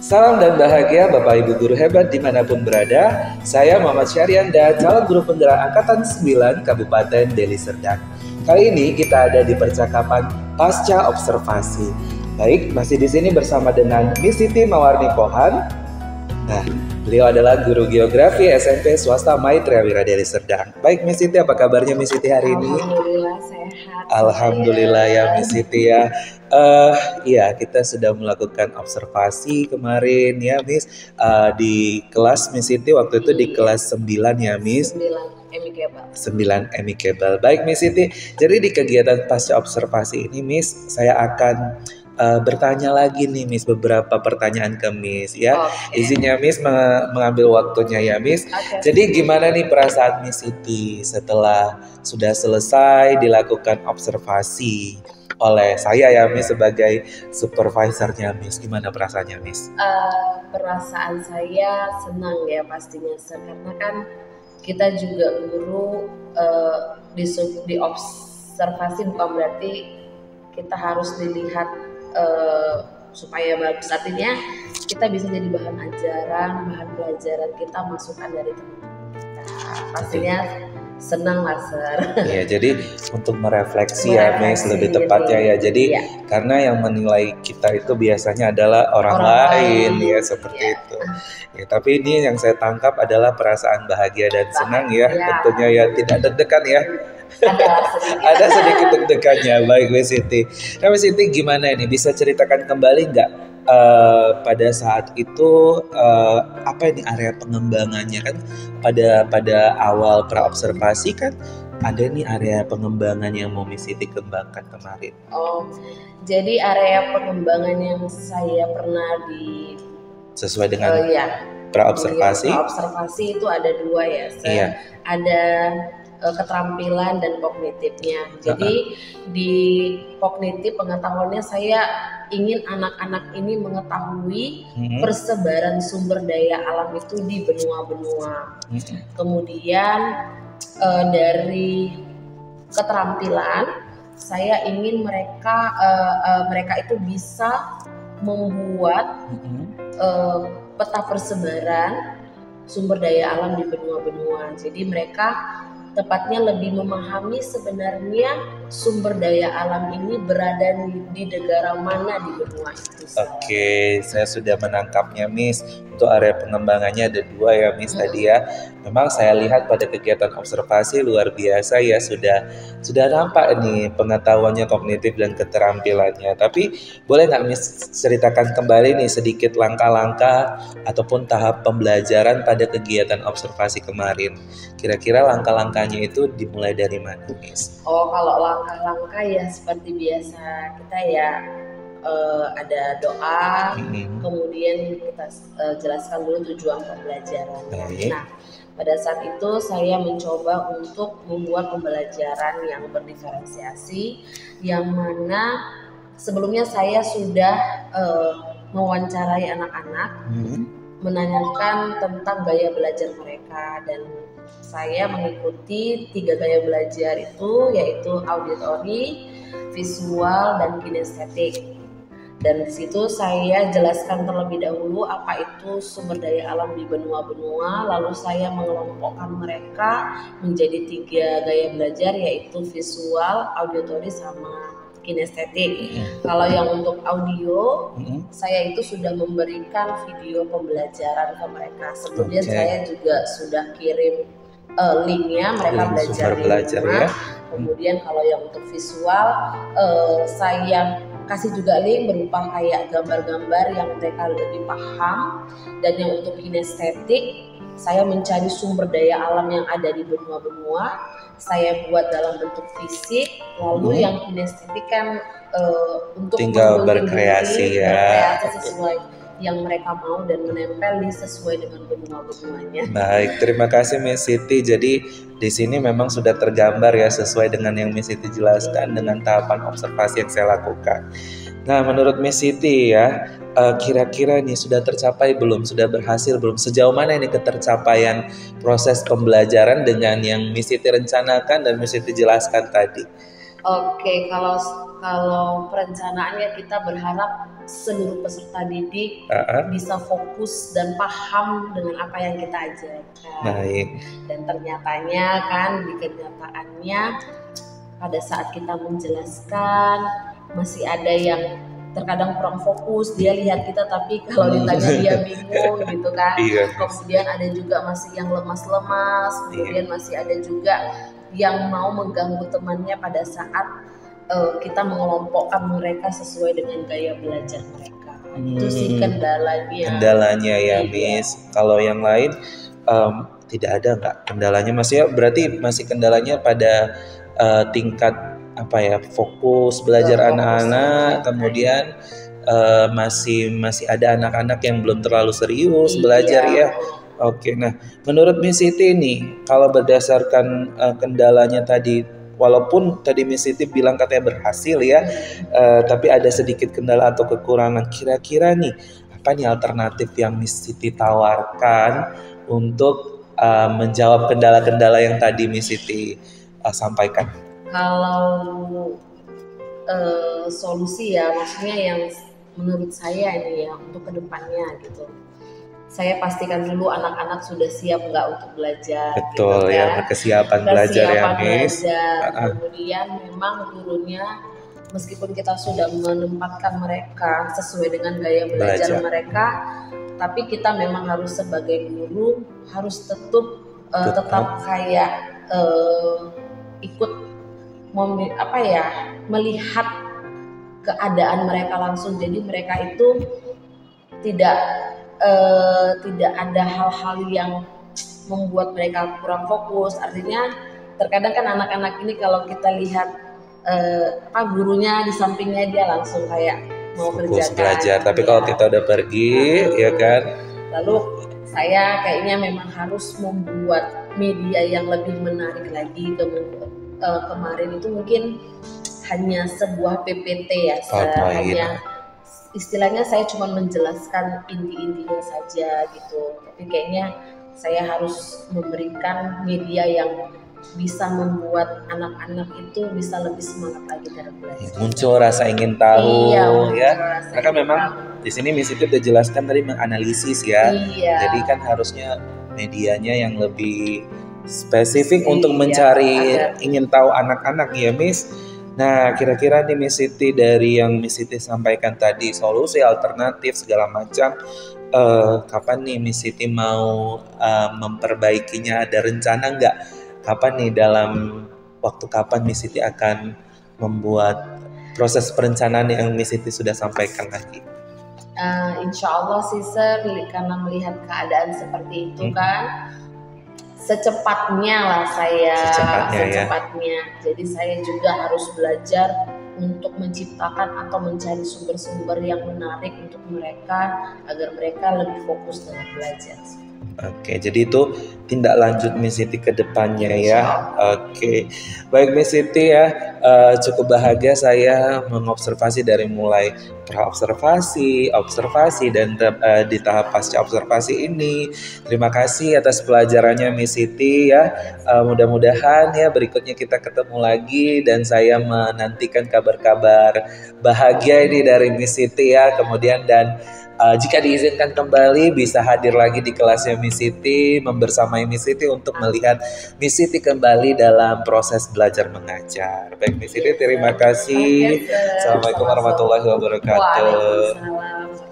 Salam dan bahagia Bapak Ibu Guru hebat dimanapun berada. Saya Muhammad Syarianda, calon guru penggerak Angkatan 9 Kabupaten Deli Serdang. Kali ini kita ada di percakapan pasca observasi. Baik, masih di sini bersama dengan Miss Siti Mawarni Pohan. Nah, beliau adalah guru geografi SMP swasta Maitreya Wira Deli Serdang. Baik Miss Siti, apa kabarnya Miss Siti hari ini? Alhamdulillah sehat. Alhamdulillah ya Miss Siti ya. Iya, kita sudah melakukan observasi kemarin ya Miss, di kelas Miss Siti waktu itu di kelas 9 ya Miss. 9 amicable. 9 amicable. Baik Miss Siti, jadi di kegiatan pasca observasi ini Miss, saya akan bertanya lagi nih Miss, beberapa pertanyaan ke Miss ya. Izinnya Miss mengambil waktunya ya Miss. Jadi gimana nih perasaan Miss Siti setelah sudah selesai dilakukan observasi oleh saya ya Miss sebagai supervisornya Miss? Gimana perasaannya Miss? Perasaan saya senang ya pastinya, karena kan kita juga guru di observasi bukan berarti kita harus dilihat supaya bagus. Artinya kita bisa jadi bahan ajaran, bahan pelajaran kita, masukan dari teman-teman kita. Pastinya senang lah Sir. Ya, jadi untuk merefleksi ya Miss lebih tepatnya ya. Jadi karena yang menilai kita itu biasanya adalah orang lain ya, seperti itu. Ya, tapi ini yang saya tangkap adalah perasaan bahagia dan senang ya. Tentunya ya tidak deg-degan ya. Ada sedikit deg-degannya. Baik Miss Siti. Nah Miss Siti gimana ini? Bisa ceritakan kembali nggak pada saat itu apa ini area pengembangannya kan? Pada awal praobservasi kan ada nih area pengembangan yang mau Miss Siti kembangkan kemarin. Jadi area pengembangan yang saya pernah sesuai dengan praobservasi. Praobservasi itu ada dua ya. Ada keterampilan dan kognitifnya. Jadi di kognitif pengetahuannya saya ingin anak-anak ini mengetahui persebaran sumber daya alam itu di benua-benua. Kemudian dari keterampilan saya ingin mereka itu bisa membuat peta persebaran sumber daya alam di benua-benua. Jadi mereka tepatnya lebih memahami sebenarnya sumber daya alam ini berada di negara mana di benua itu. Oke, saya sudah menangkapnya Miss. Untuk area pengembangannya ada dua ya Miss tadi ya. Memang saya lihat pada kegiatan observasi luar biasa ya, sudah nampak nih pengetahuannya kognitif dan keterampilannya. Tapi boleh nggak Miss ceritakan kembali nih sedikit langkah-langkah ataupun tahap pembelajaran pada kegiatan observasi kemarin? Kira-kira langkah-langkahnya itu dimulai dari mana Miss? Kalau langkah-langkah ya seperti biasa kita ya ada doa, kemudian kita jelaskan dulu tujuan pembelajaran. Nah, pada saat itu saya mencoba untuk membuat pembelajaran yang berdiferensiasi, yang mana sebelumnya saya sudah mewawancarai anak-anak, menanyakan tentang gaya belajar mereka, dan saya mengikuti 3 gaya belajar itu, yaitu auditori, visual, dan kinestetik. Dan di situ saya jelaskan terlebih dahulu apa itu sumber daya alam di benua-benua, lalu saya mengelompokkan mereka menjadi 3 gaya belajar, yaitu visual, auditori, sama kinestetik. Kalau yang untuk audio, saya itu sudah memberikan video pembelajaran ke mereka. Sebelumnya saya juga sudah kirim linknya, mereka belajar ya. Kemudian kalau yang untuk visual, saya kasih juga link berupa kayak gambar-gambar yang mereka lebih paham. Dan yang untuk kinestetik, saya mencari sumber daya alam yang ada di benua-benua, saya buat dalam bentuk fisik. Lalu yang kinestetik kan untuk tinggal berkreasi sesuai yang mereka mau dan menempel sesuai dengan benua-benuanya. Baik, terima kasih Miss Siti. Jadi di sini memang sudah tergambar ya sesuai dengan yang Miss Siti jelaskan dengan tahapan observasi yang saya lakukan. Nah, menurut Miss Siti ya, kira-kira ini sudah tercapai belum? Sudah berhasil belum? Sejauh mana ini ketercapaian proses pembelajaran dengan yang Miss Siti rencanakan dan Miss Siti jelaskan tadi? Kalau perencanaannya kita berharap seluruh peserta didik bisa fokus dan paham dengan apa yang kita ajarkan. Baik. Dan ternyatanya kan di kenyataannya pada saat kita menjelaskan masih ada yang terkadang kurang fokus, dia lihat kita tapi kalau ditanya dia bingung gitu kan. Kemudian ada juga masih yang lemas-lemas, kemudian masih ada juga yang mau mengganggu temannya pada saat kita mengelompokkan mereka sesuai dengan gaya belajar mereka. Itu sih kendalanya. Kendalanya ya, Miss. Kalau yang lain tidak ada nggak kendalanya? Maksudnya berarti masih kendalanya pada tingkat fokus belajar anak-anak, kemudian masih ada anak-anak yang belum terlalu serius belajar ya. Oke, nah menurut Miss Siti nih, kalau berdasarkan kendalanya tadi, walaupun tadi Miss Siti bilang katanya berhasil ya, tapi ada sedikit kendala atau kekurangan. Kira-kira nih, apa nih alternatif yang Miss Siti tawarkan untuk menjawab kendala-kendala yang tadi Miss Siti sampaikan? Kalau solusi ya, maksudnya yang menurut saya ini ya untuk kedepannya gitu, saya pastikan dulu anak-anak sudah siap nggak untuk belajar. Betul gitu, ya, kesiapan belajar ya, Miss. Kemudian memang gurunya, meskipun kita sudah menempatkan mereka sesuai dengan gaya belajar mereka, tapi kita memang harus sebagai guru harus tetap kayak ikut melihat keadaan mereka langsung. Jadi mereka itu tidak ada hal-hal yang membuat mereka kurang fokus. Artinya terkadang kan anak-anak ini kalau kita lihat gurunya di sampingnya dia langsung kayak mau fokus belajar. Tapi kalau kita udah pergi ya kan, lalu saya kayaknya memang harus membuat media yang lebih menarik lagi. Kemarin itu mungkin hanya sebuah PPT ya, hanya istilahnya saya cuma menjelaskan inti-intinya saja gitu. Tapi kayaknya saya harus memberikan media yang bisa membuat anak-anak itu bisa lebih semangat lagi dalam belajar. Muncul rasa ingin tahu ya. Karena kan memang di sini Miss Siti udah jelaskan tadi menganalisis ya. Jadi kan harusnya medianya yang lebih spesifik untuk mencari ingin tahu anak-anak ya, Miss. Nah, kira-kira nih Miss Siti, dari yang Miss Siti sampaikan tadi, solusi alternatif segala macam, kapan nih Miss Siti mau memperbaikinya? Ada rencana nggak? Kapan nih, dalam waktu kapan Miss Siti akan membuat proses perencanaan yang Miss Siti sudah sampaikan tadi? Insya Allah sih Sir, karena melihat keadaan seperti itu kan, secepatnya lah secepatnya. Jadi saya juga harus belajar untuk menciptakan atau mencari sumber-sumber yang menarik untuk mereka agar mereka lebih fokus dengan belajar. Oke, jadi itu tindak lanjut Miss Siti ke depannya ya. Oke, baik Miss Siti ya, cukup bahagia saya mengobservasi dari mulai praobservasi, observasi, dan di tahap pasca observasi ini. Terima kasih atas pelajarannya Miss Siti ya. Mudah-mudahan ya berikutnya kita ketemu lagi, dan saya menantikan kabar-kabar bahagia ini dari Miss Siti ya. Kemudian jika diizinkan kembali bisa hadir lagi di kelasnya Miss Siti, membersamai Miss Siti untuk melihat Miss Siti kembali dalam proses belajar mengajar. Baik Miss Siti, terima kasih. Assalamualaikum warahmatullahi wabarakatuh. Waalaikumsalam.